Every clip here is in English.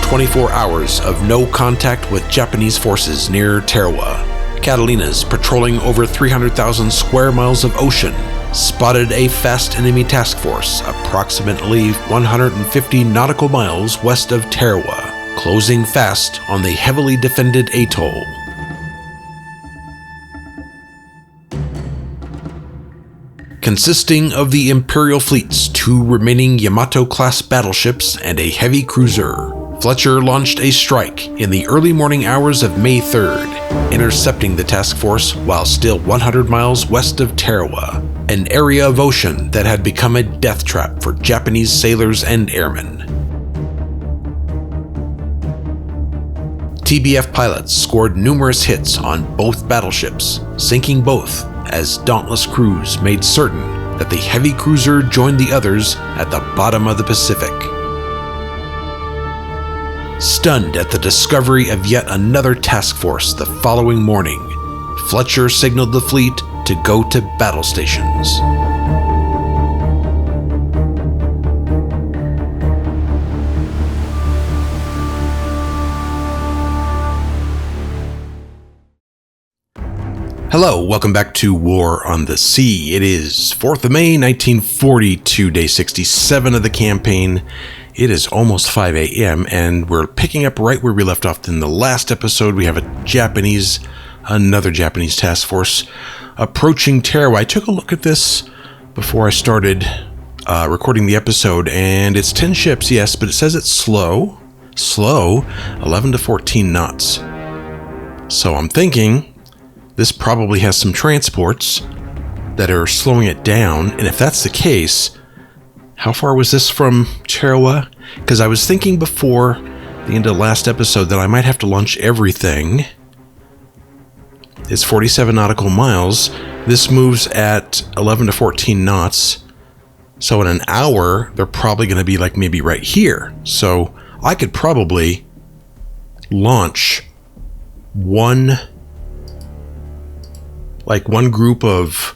24 hours of no contact with Japanese forces near Tarawa, Catalinas, patrolling over 300,000 square miles of ocean, spotted a fast enemy task force approximately 150 nautical miles west of Tarawa, closing fast on the heavily defended atoll. Consisting of the Imperial fleet's 2 remaining Yamato-class battleships and a heavy cruiser, Fletcher launched a strike in the early morning hours of May 3rd, intercepting the task force while still 100 miles west of Tarawa, an area of ocean that had become a death trap for Japanese sailors and airmen. TBF pilots scored numerous hits on both battleships, sinking both, as dauntless crews made certain that the heavy cruiser joined the others at the bottom of the Pacific. Stunned at the discovery of yet another task force the following morning, Fletcher signaled the fleet to go to battle stations. Hello, welcome back to War on the Sea. It is 4th of May, 1942, day 67 of the campaign. It is almost 5 a.m. and we're picking up right where we left off in the last episode. We have another Japanese task force approaching Tarawa. I took a look at this before I started recording the episode, and it's 10 ships, yes, but it says it's slow, 11 to 14 knots. So I'm thinking this probably has some transports that are slowing it down, and if that's the case, how far was this from Tarawa? Because I was thinking before the end of the last episode that I might have to launch everything. It's 47 nautical miles. This moves at 11 to 14 knots. So in an hour, they're probably going to be like maybe right here. So I could probably launch one group of,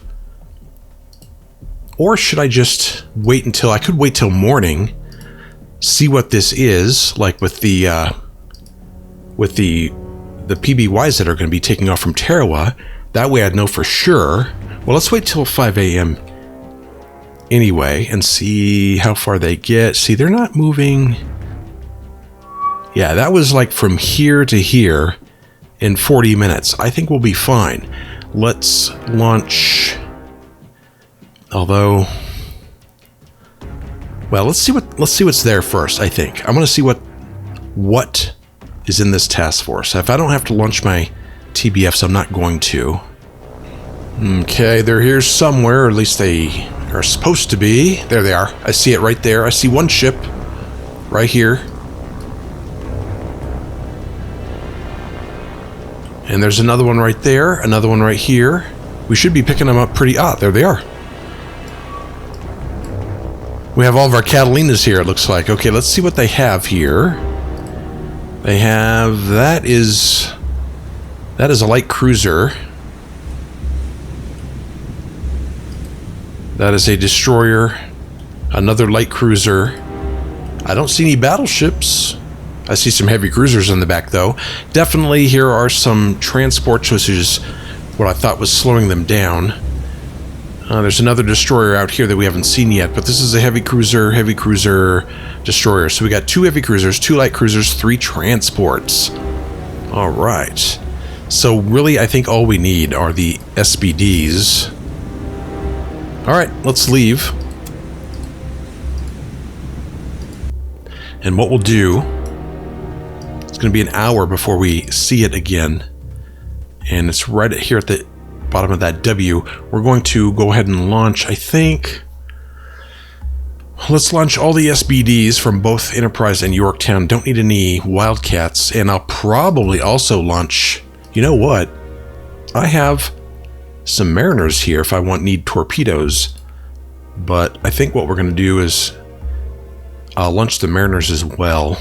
or should I just wait until, I could wait till morning, see what this is, like with the PBYs that are going to be taking off from Tarawa. That way I'd know for sure. Well, let's wait till 5 a.m. anyway and see how far they get. See, they're not moving. Yeah, that was like from here to here in 40 minutes. I think we'll be fine. Let's launch. Although, well, let's see what's there first. I think I'm going to see what is in this task force. If I don't have to launch my TBFs, I'm not going to. Okay, they're here somewhere, or at least they are supposed to be. There they are. I see it right there. I see one ship right here. And there's another one right there, another one right here. We should be picking them up pretty... there they are. We have all of our Catalinas here, it looks like. Okay, let's see what they have here. They have... That is a light cruiser. That is a destroyer. Another light cruiser. I don't see any battleships. I see some heavy cruisers in the back, though. Definitely here are some transports, which is what I thought was slowing them down. There's another destroyer out here that we haven't seen yet, but this is a heavy cruiser, destroyer. So we got 2 heavy cruisers, 2 light cruisers, 3 transports. All right. So really, I think all we need are the SBDs. All right, let's leave. And what we'll do, it's going to be an hour before we see it again. And it's right here at the bottom of that W. We're going to go ahead and launch, I think. Let's launch all the SBDs from both Enterprise and Yorktown. Don't need any Wildcats. And I'll probably also launch, you know what? I have some Mariners here if I need torpedoes. But I think what we're going to do is I'll launch the Mariners as well.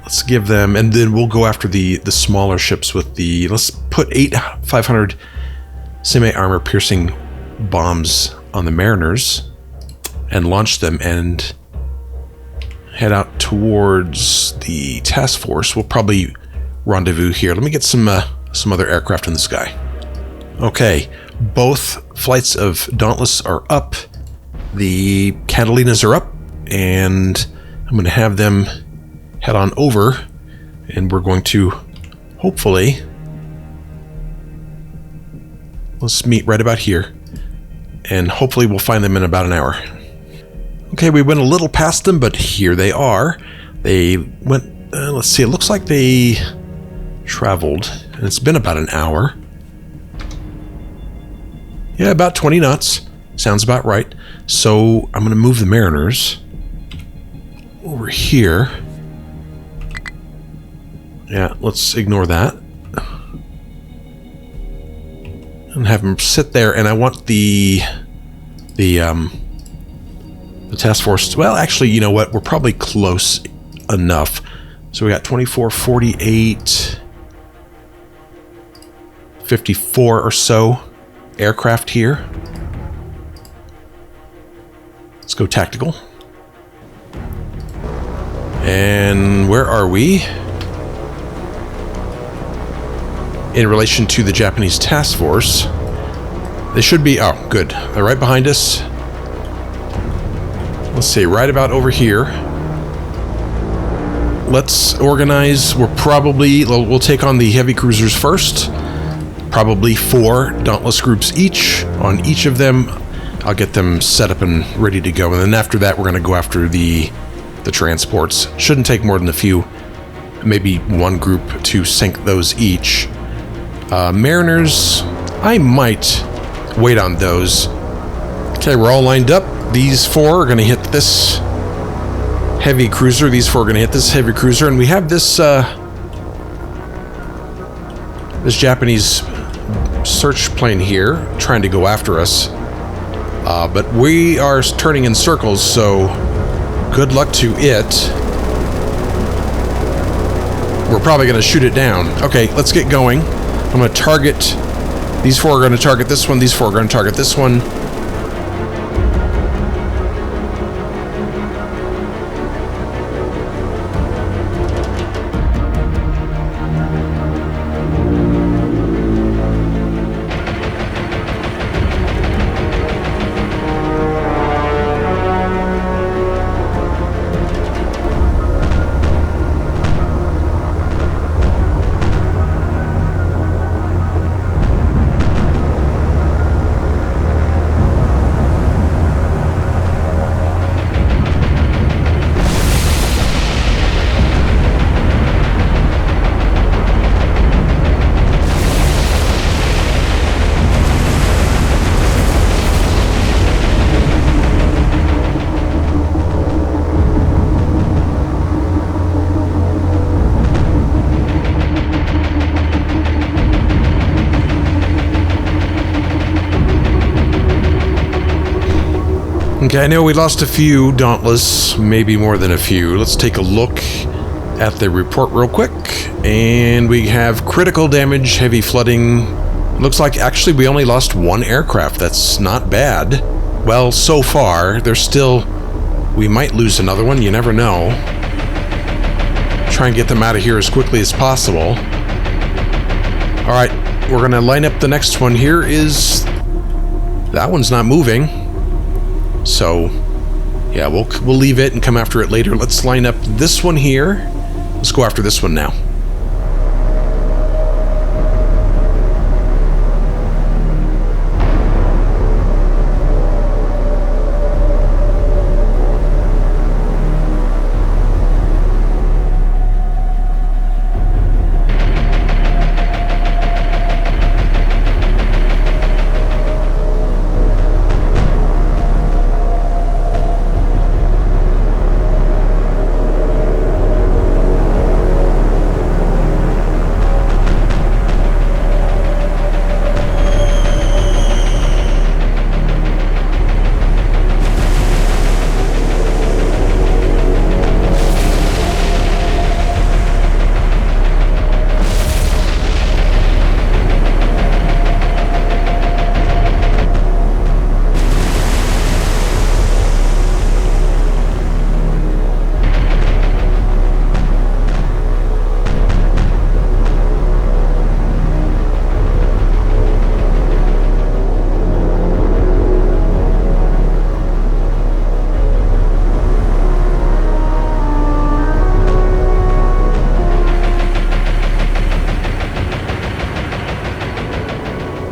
Let's give them, and then we'll go after the smaller ships with the, let's put 8 500 semi-armor piercing bombs on the Mariners and launch them, and head out towards the task force. We'll probably rendezvous here. Let me get some other aircraft in the sky. Okay, both flights of Dauntless are up. The Catalinas are up, and I'm going to have them head on over, and we're going to hopefully, let's meet right about here, and hopefully we'll find them in about an hour. Okay, we went a little past them, but here they are. They went, let's see, it looks like they traveled, and it's been about an hour. Yeah, about 20 knots. Sounds about right. So I'm going to move the Mariners over here. Yeah, let's ignore that. And have them sit there, and I want the task force. Well, actually, you know what? We're probably close enough. So we got 24, 48, 54 or so aircraft here. Let's go tactical. And where are we in relation to the Japanese task force? They should be, oh, good. They're right behind us. Let's see, right about over here. Let's organize. We'll take on the heavy cruisers first. Probably 4 Dauntless groups each. On each of them, I'll get them set up and ready to go. And then after that, we're going to go after the transports. Shouldn't take more than a few. Maybe one group to sink those each. Mariners, I might wait on those. Okay, we're all lined up. These 4 are going to hit this heavy cruiser. These 4 are going to hit this heavy cruiser. And we have this this Japanese search plane here trying to go after us. But we are turning in circles, so good luck to it. We're probably going to shoot it down. Okay, let's get going. I'm going to target... These 4 are going to target this one. These 4 are going to target this one. Okay, I know we lost a few Dauntless, maybe more than a few. Let's take a look at the report real quick. And we have critical damage, heavy flooding. Looks like actually we only lost 1 aircraft. That's not bad. Well, so far, there's still... We might lose another one, you never know. Try and get them out of here as quickly as possible. Alright, we're gonna line up the next one. Here is... That one's not moving. So, yeah, we'll leave it and come after it later. Let's line up this one here. Let's go after this one now.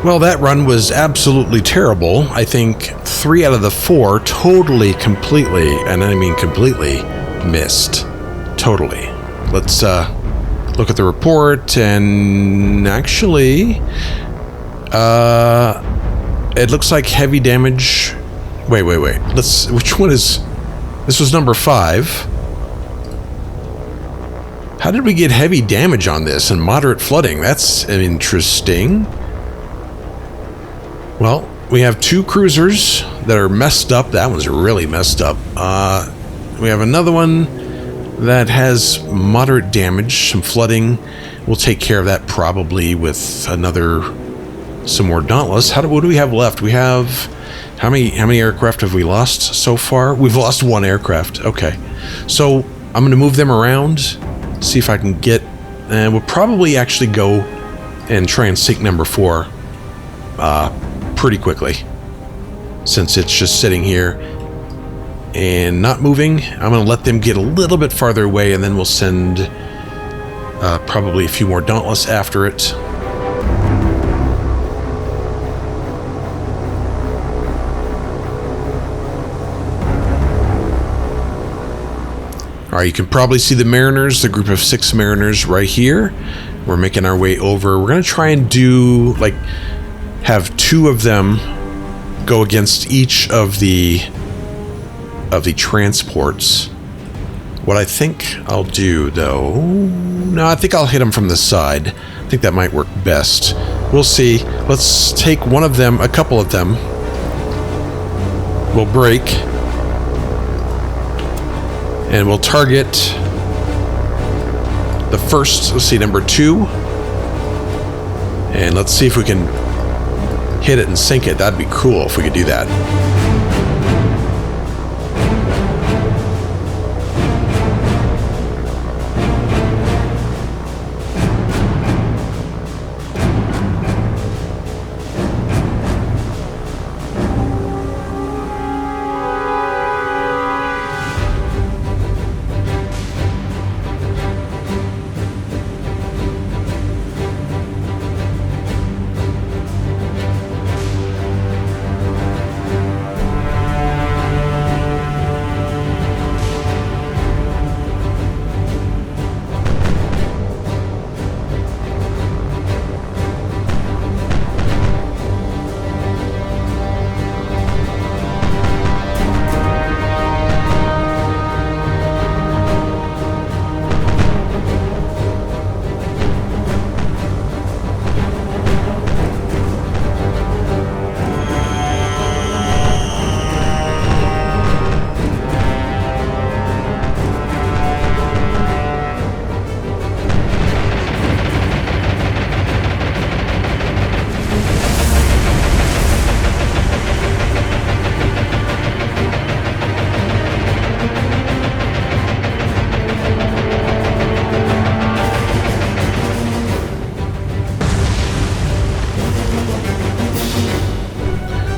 Well, that run was absolutely terrible. I think 3 out of the 4 totally, completely, and I mean completely, missed. Totally. Let's look at the report, and actually, it looks like heavy damage. Wait. Which one is... This was number 5. How did we get heavy damage on this and moderate flooding? That's interesting. Well, we have 2 cruisers that are messed up. That one's really messed up. We have another one that has moderate damage, some flooding. We'll take care of that probably with some more Dauntless. What do we have left? We have... How many aircraft have we lost so far? We've lost 1 aircraft. Okay. So, I'm going to move them around. See if I can get... And we'll probably actually go and try and sink number 4 pretty quickly, since it's just sitting here and not moving. I'm going to let them get a little bit farther away, and then we'll send probably a few more Dauntless after it. Alright, you can probably see the Mariners, the group of 6 Mariners right here. We're making our way over. We're going to try and do, like, have 2 of them go against each of the transports. What I think I'll do, though... No, I think I'll hit them from the side. I think that might work best. We'll see. Let's take one of them, a couple of them. We'll break. And we'll target the first, let's see, number 2. And let's see if we can hit it and sink it. That'd be cool if we could do that.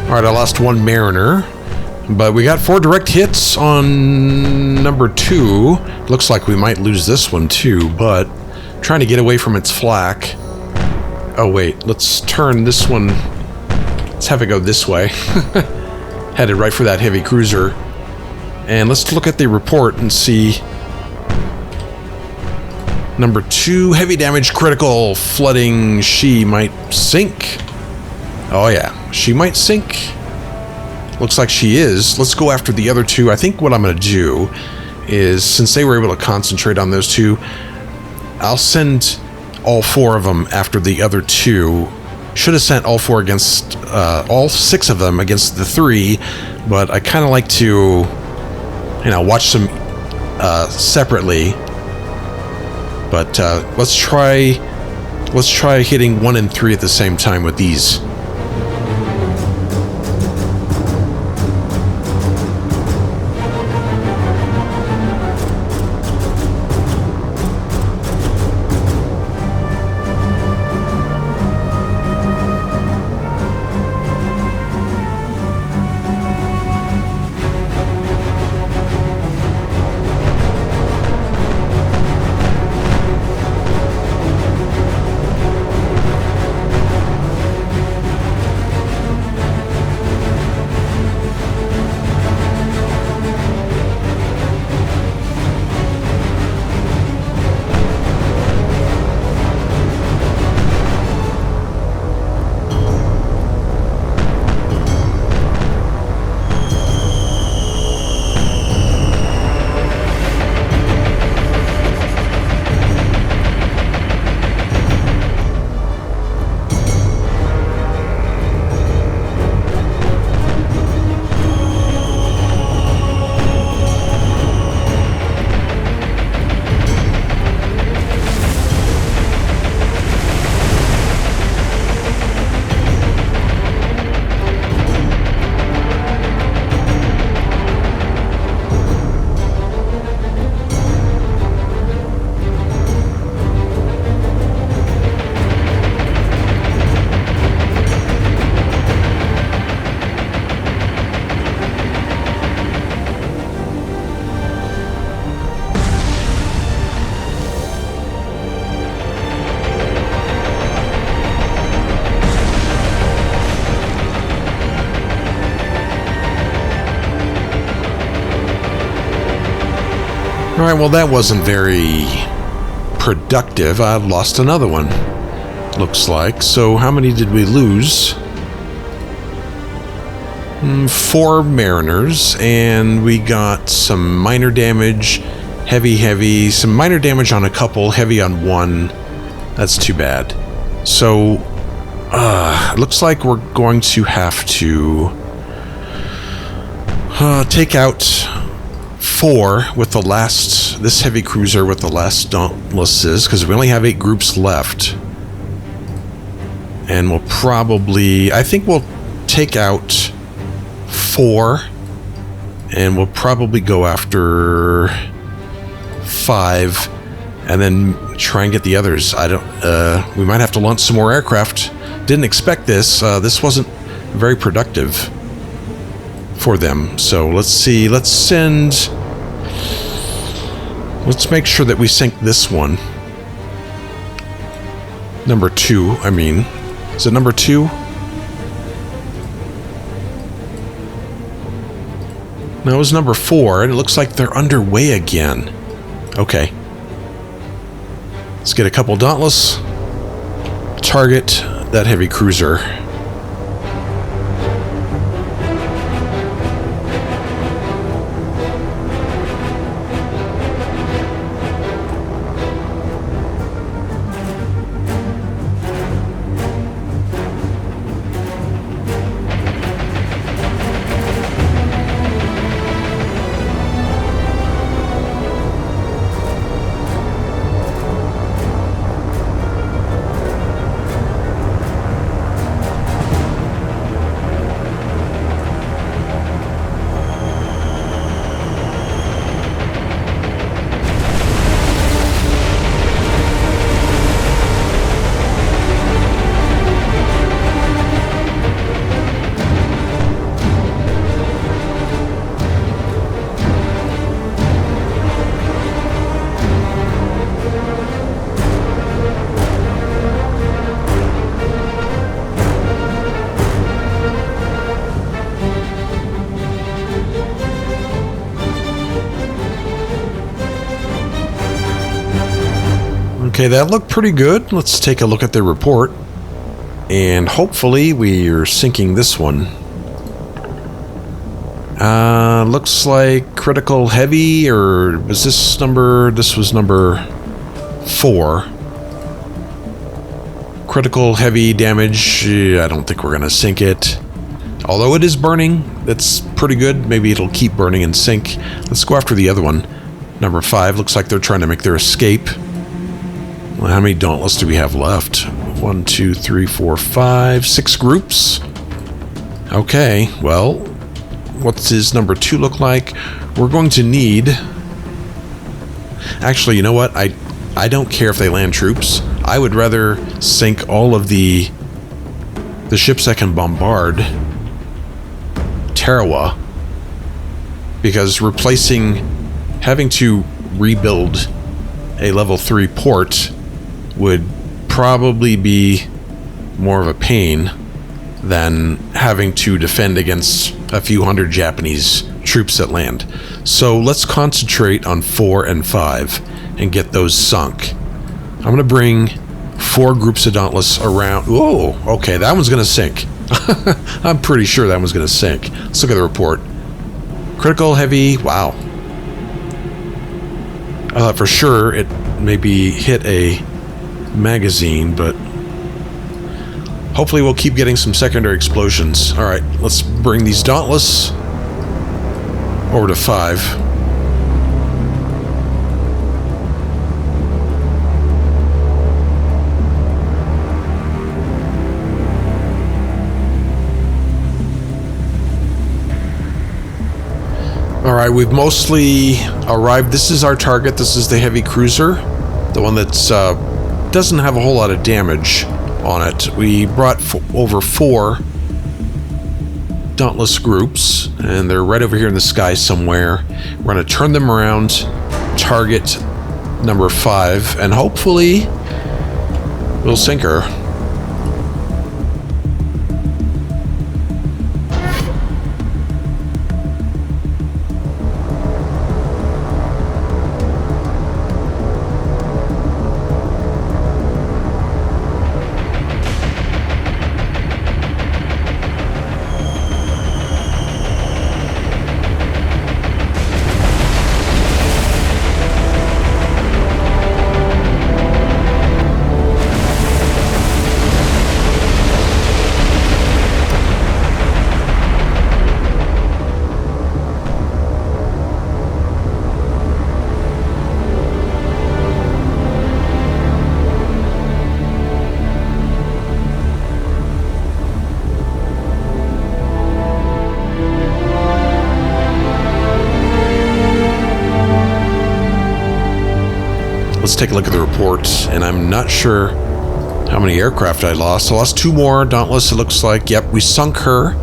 Alright, I lost 1 Mariner, but we got 4 direct hits on number 2. Looks like we might lose this one too, but trying to get away from its flak. Oh wait, let's turn this one. Let's have it go this way. Headed right for that heavy cruiser. And let's look at the report and see. Number 2, heavy damage, critical, flooding. She might sink. Oh yeah, she might sink. Looks like she is. Let's go after the other 2. I think what I'm going to do is, since they were able to concentrate on those 2, I'll send all 4 of them after the other 2. Should have sent all 4 against, all 6 of them against the 3, but I kind of like to, you know, watch them separately. But let's try hitting 1 and 3 at the same time with these. Alright, well that wasn't very productive. I've lost another one, looks like. So how many did we lose? 4 mariners, and we got some minor damage, heavy, some minor damage on a couple, heavy on one. That's too bad. So, it looks like we're going to have to take out 4 with the last, this heavy cruiser with the last Dauntlesses, because we only have 8 groups left. And we'll probably, I think we'll take out 4, and we'll probably go after 5, and then try and get the others. I don't, we might have to launch some more aircraft. Didn't expect this. This wasn't very productive for them. So let's see, let's make sure that we sink this one. Number 2, I mean. Is it number 2? No, it was number 4, and it looks like they're underway again. Okay. Let's get a couple Dauntless. Target that heavy cruiser. Okay, that looked pretty good. Let's take a look at the report. And hopefully we're sinking this one. Looks like critical heavy, or was this number... This was number 4. Critical heavy damage. I don't think we're going to sink it. Although it is burning, that's pretty good. Maybe it'll keep burning and sink. Let's go after the other one. Number 5. Looks like they're trying to make their escape. Well, how many Dauntless do we have left? 1, 2, 3, 4, 5, 6 groups. Okay, well, what's his number 2 look like? We're going to need... Actually, you know what? I don't care if they land troops. I would rather sink all of the ships that can bombard Tarawa, because having to rebuild a level 3 port would probably be more of a pain than having to defend against a few hundred Japanese troops that land. So let's concentrate on 4 and 5 and get those sunk. I'm going to bring 4 groups of Dauntless around. Whoa, okay, that one's going to sink. I'm pretty sure that one's going to sink. Let's look at the report. Critical heavy, wow. I thought for sure it maybe hit a magazine, but hopefully we'll keep getting some secondary explosions. Alright, let's bring these Dauntless over to 5. Alright, we've mostly arrived. This is our target. This is the heavy cruiser. The one that's doesn't have a whole lot of damage on it. We brought over 4 Dauntless groups, and they're right over here in the sky somewhere. We're going to turn them around, target number 5, and hopefully we'll sink her. let's take a look at the report. And I'm not sure how many aircraft I lost. I lost 2 more. Dauntless, it looks like. Yep, we sunk her.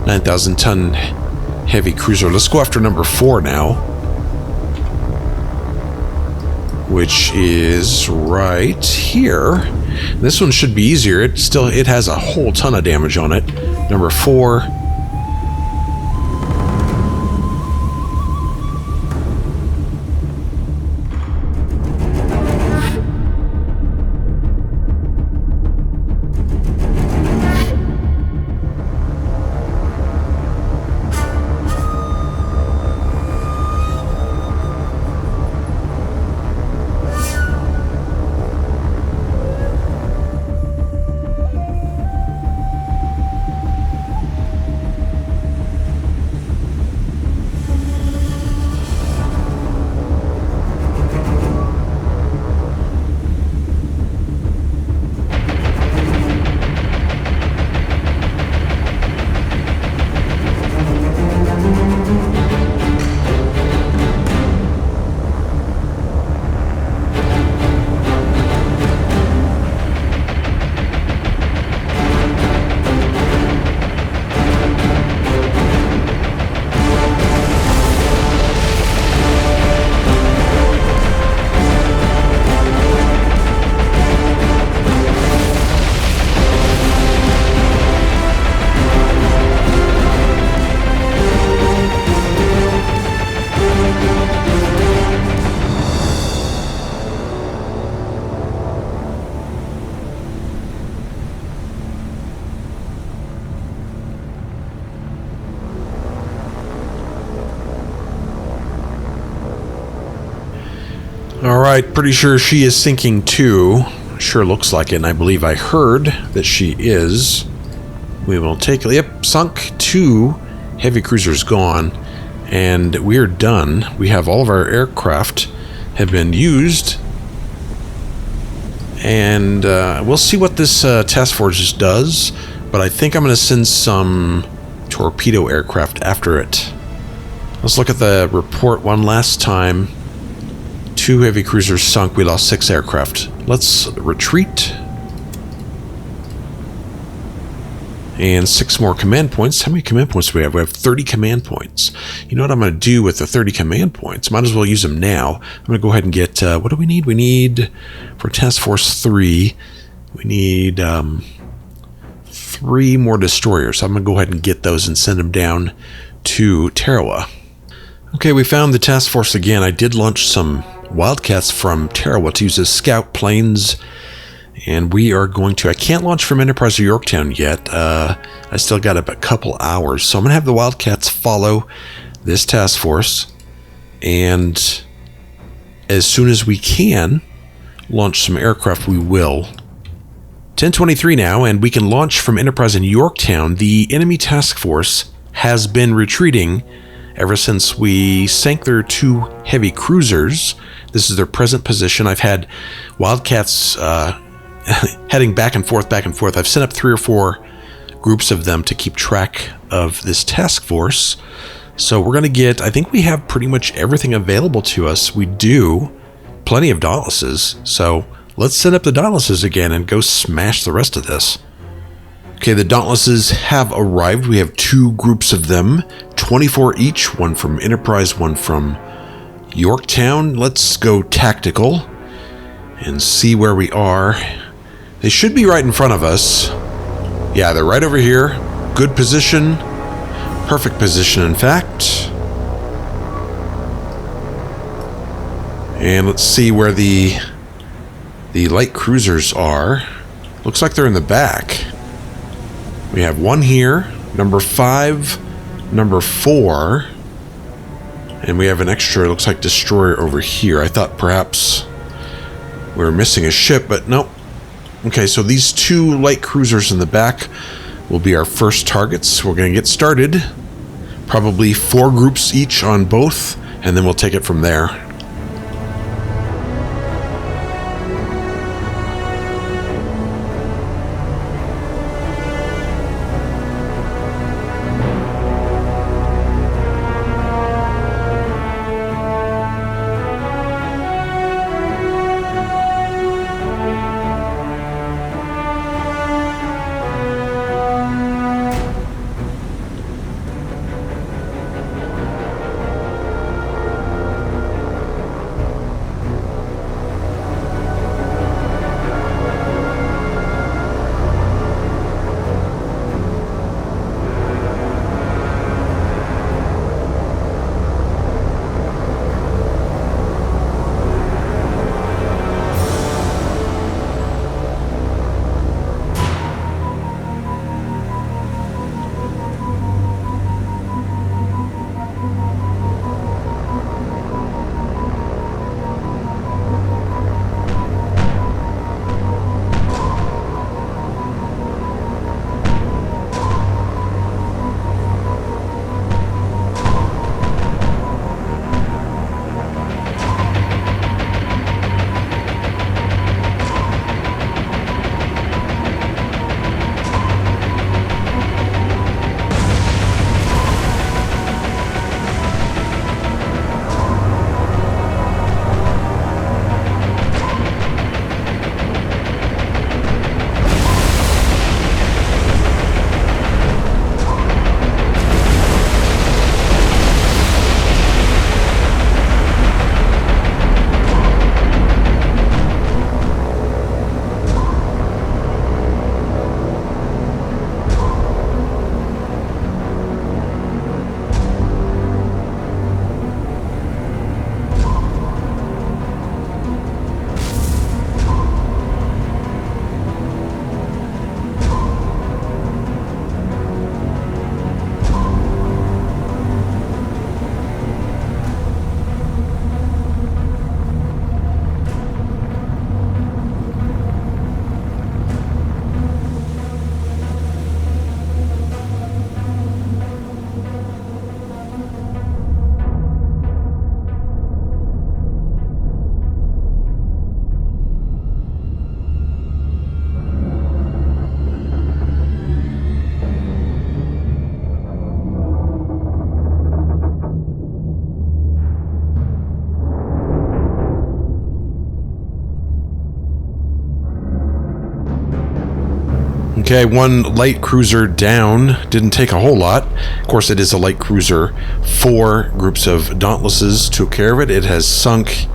9,000 ton heavy cruiser. Let's go after number 4 now, which is right here. This one should be easier. It has a whole ton of damage on it. Number 4. Alright, pretty sure she is sinking too. Sure looks like it, and I believe I heard that she is. We will take... Yep, sunk 2 heavy cruisers gone, and we're done. We have all of our aircraft have been used, and we'll see what this task force does, but I think I'm going to send some torpedo aircraft after it. Let's look at the report one last time. 2 heavy cruisers sunk. We lost 6 aircraft. Let's retreat. And 6 more command points. How many command points do we have? We have 30 command points. You know what I'm going to do with the 30 command points? Might as well use them now. I'm going to go ahead and get... what do we need? We need... For Task Force 3, we need 3 more destroyers. So I'm going to go ahead and get those and send them down to Tarawa. Okay, we found the task force again. I did launch some Wildcats from Tarawa to use as scout planes, and we are going to... I can't launch from Enterprise or Yorktown yet. I still got a couple hours, so I'm going to have the Wildcats follow this task force, and as soon as we can launch some aircraft, we will. 10:23 now, and we can launch from Enterprise in Yorktown. The enemy task force has been retreating ever since we sank their 2 heavy cruisers. This is their present position. I've had Wildcats heading back and forth, back and forth. I've set up 3 or 4 groups of them to keep track of this task force. So we're going to get... I think we have pretty much everything available to us. We do. Plenty of Dauntlesses. So let's set up the Dauntlesses again and go smash the rest of this. Okay, the Dauntlesses have arrived. We have 2 groups of them, 24 each, one from Enterprise, one from Yorktown. Let's go tactical and see where we are. They should be right in front of us. Yeah, they're right over here. Good position. Perfect position, in fact. And let's see where the light cruisers are. Looks like they're in the back. We have 1 here, number 5, number 4, and we have an extra, looks like, destroyer over here. I thought perhaps we were missing a ship, but nope. Okay, so these 2 light cruisers in the back will be our first targets. We're going to get started. Probably 4 groups each on both, and then we'll take it from there. Okay, one light cruiser down. Didn't take a whole lot. Of course, it is a light cruiser. 4 groups of Dauntlesses took care of it. It has sunk.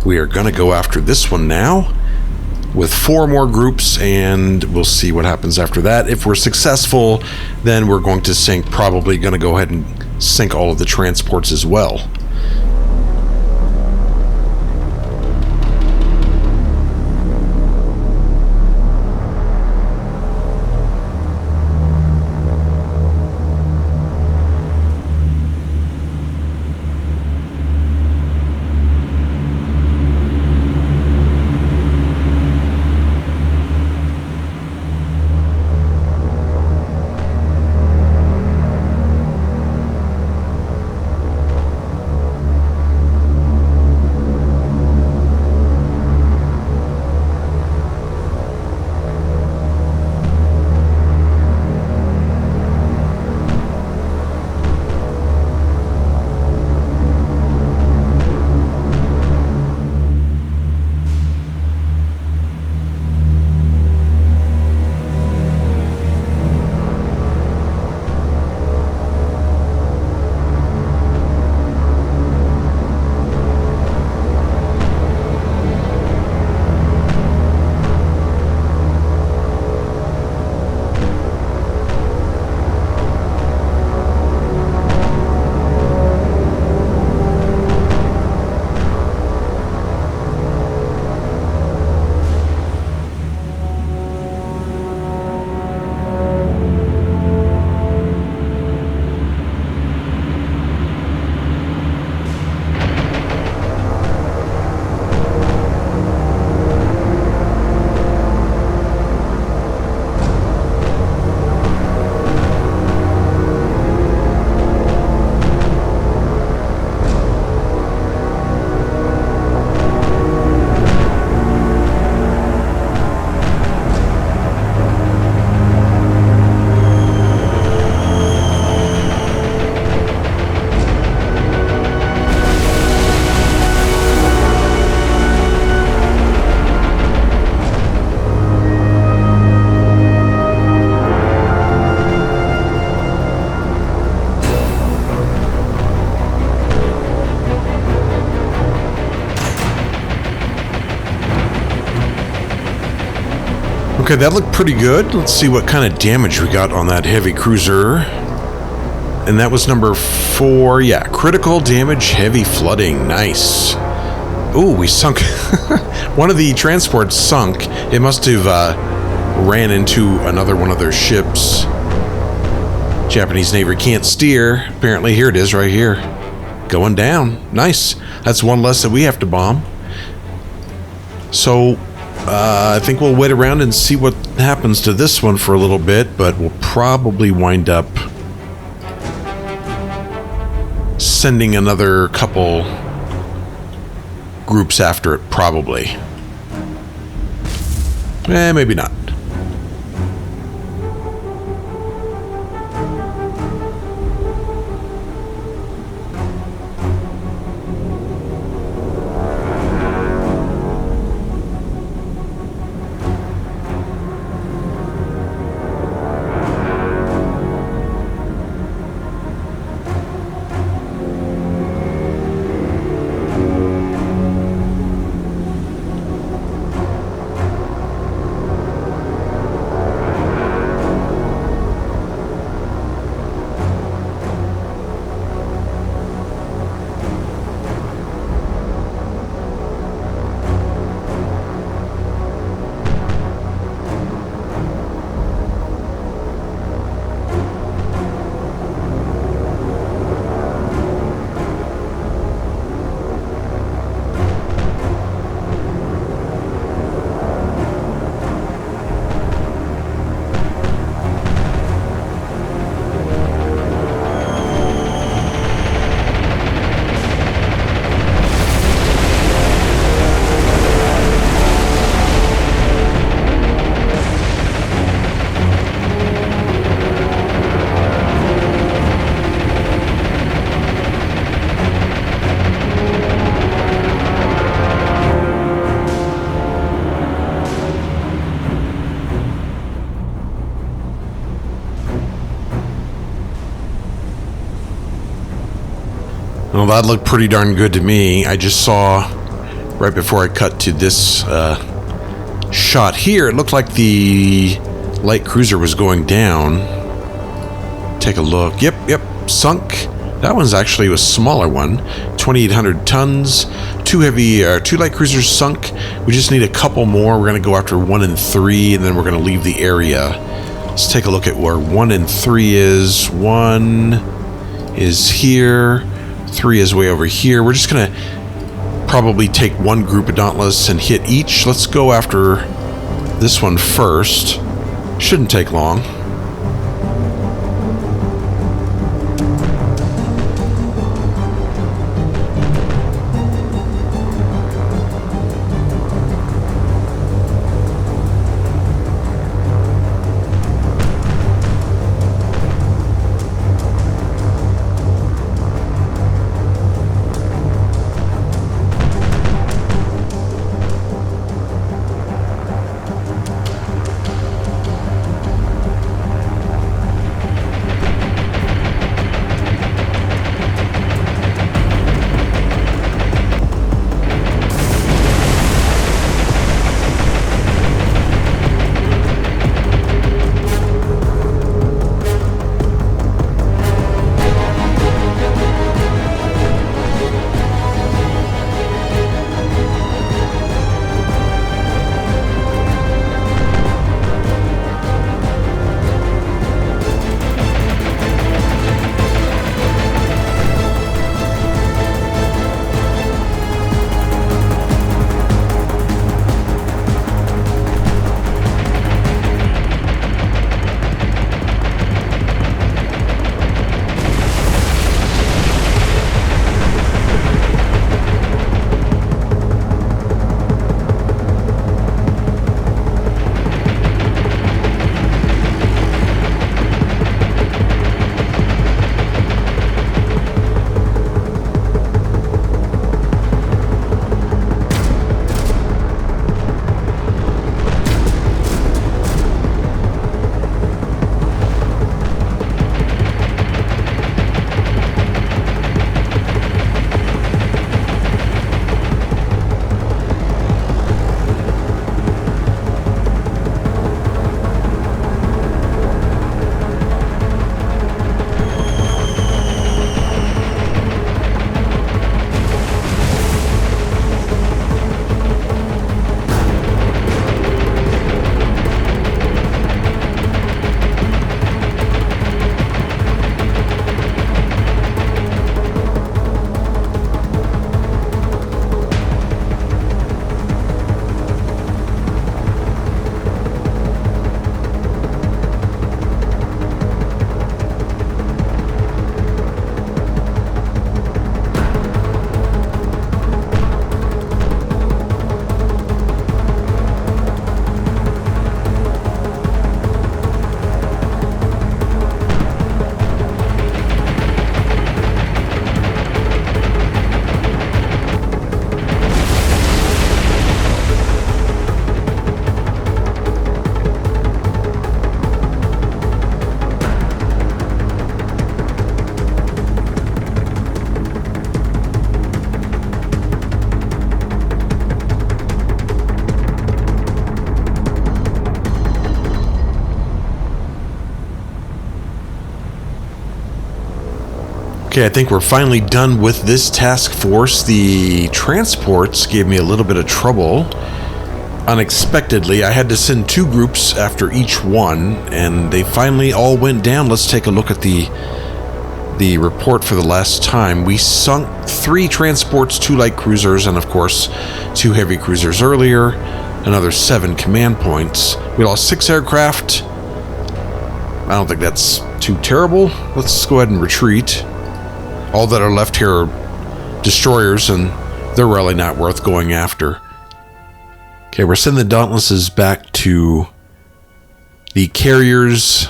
We are going to go after this one now with 4 more groups, and we'll see what happens after that. If we're successful, then we're going to sink. Probably going to go ahead and sink all of the transports as well. Okay, that looked pretty good. Let's see what kind of damage we got on that heavy cruiser. And that was number 4. Yeah, critical damage, heavy flooding. Nice. Ooh, we sunk. One of the transports sunk. It must have ran into another one of their ships. Japanese Navy can't steer. Apparently, here it is right here. Going down. Nice. That's one less that we have to bomb. So, I think we'll wait around and see what happens to this one for a little bit, but we'll probably wind up sending another couple groups after it, probably. Maybe not. Well, that looked pretty darn good to me. I just saw, right before I cut to this shot here, it looked like the light cruiser was going down. Take a look. Yep, sunk. That one's actually a smaller one, 2,800 tons. Two light cruisers sunk. We just need a couple more. We're going to go after 1 and 3, and then we're going to leave the area. Let's take a look at where 1 and 3 is. 1 is here. 3 is way over here. We're just going to probably take one group of Dauntless and hit each. Let's go after this one first. Shouldn't take long. Okay, I think we're finally done with this task force. The transports gave me a little bit of trouble. Unexpectedly, I had to send 2 groups after each one, and they finally all went down. Let's take a look at the report for the last time. We sunk 3 transports, 2 light cruisers, and of course 2 heavy cruisers earlier. Another 7 command points. We lost 6 aircraft. I don't think that's too terrible. Let's go ahead and retreat. All that are left here are destroyers, and they're really not worth going after. Okay, we're sending the Dauntlesses back to the carriers,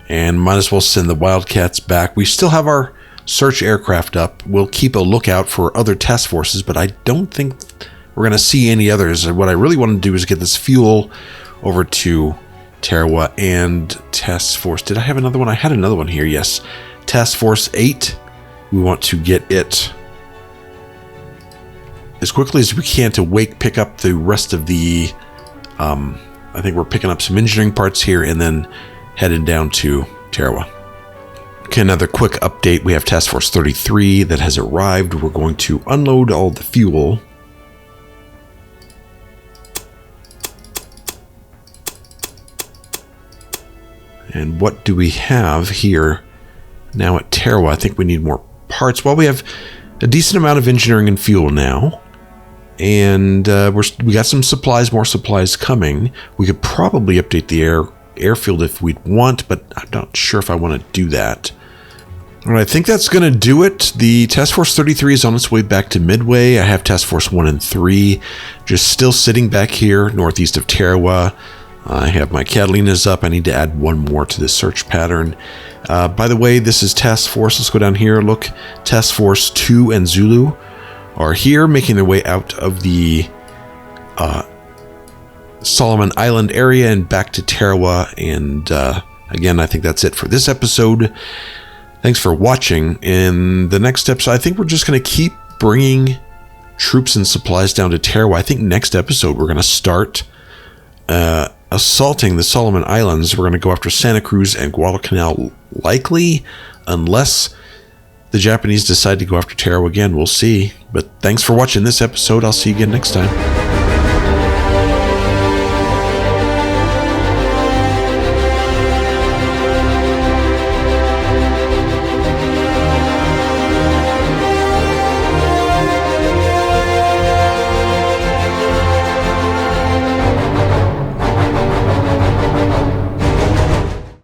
and might as well send the Wildcats back. We still have our search aircraft up. We'll keep a lookout for other task forces, but I don't think we're going to see any others. What I really want to do is get this fuel over to Tarawa and Task Force. Did I have another one? I had another one here, yes. Task Force 8. We want to get it as quickly as we can to pick up the rest of the... I think we're picking up some engineering parts here and then headed down to Tarawa. Okay, another quick update. We have Task Force 33 that has arrived. We're going to unload all the fuel. And what do we have here now at Tarawa? I think we need more parts. Well, we have a decent amount of engineering and fuel now. And we got some supplies, more supplies coming. We could probably update the airfield if we'd want, but I'm not sure if I want to do that. All right, I think that's going to do it. The Task Force 33 is on its way back to Midway. I have Task Force 1 and 3 just still sitting back here northeast of Tarawa. I have my Catalinas up. I need to add one more to this search pattern. By the way, this is Task Force. Let's go down here. Look, Task Force 2 and Zulu are here, making their way out of the Solomon Island area and back to Tarawa. And again, I think that's it for this episode. Thanks for watching. In the next episode, I think we're just going to keep bringing troops and supplies down to Tarawa. I think next episode we're going to start assaulting the Solomon Islands. We're going to go after Santa Cruz and Guadalcanal, likely, unless the Japanese decide to go after Tarawa again. We'll see. But thanks for watching this episode. I'll see you again next time.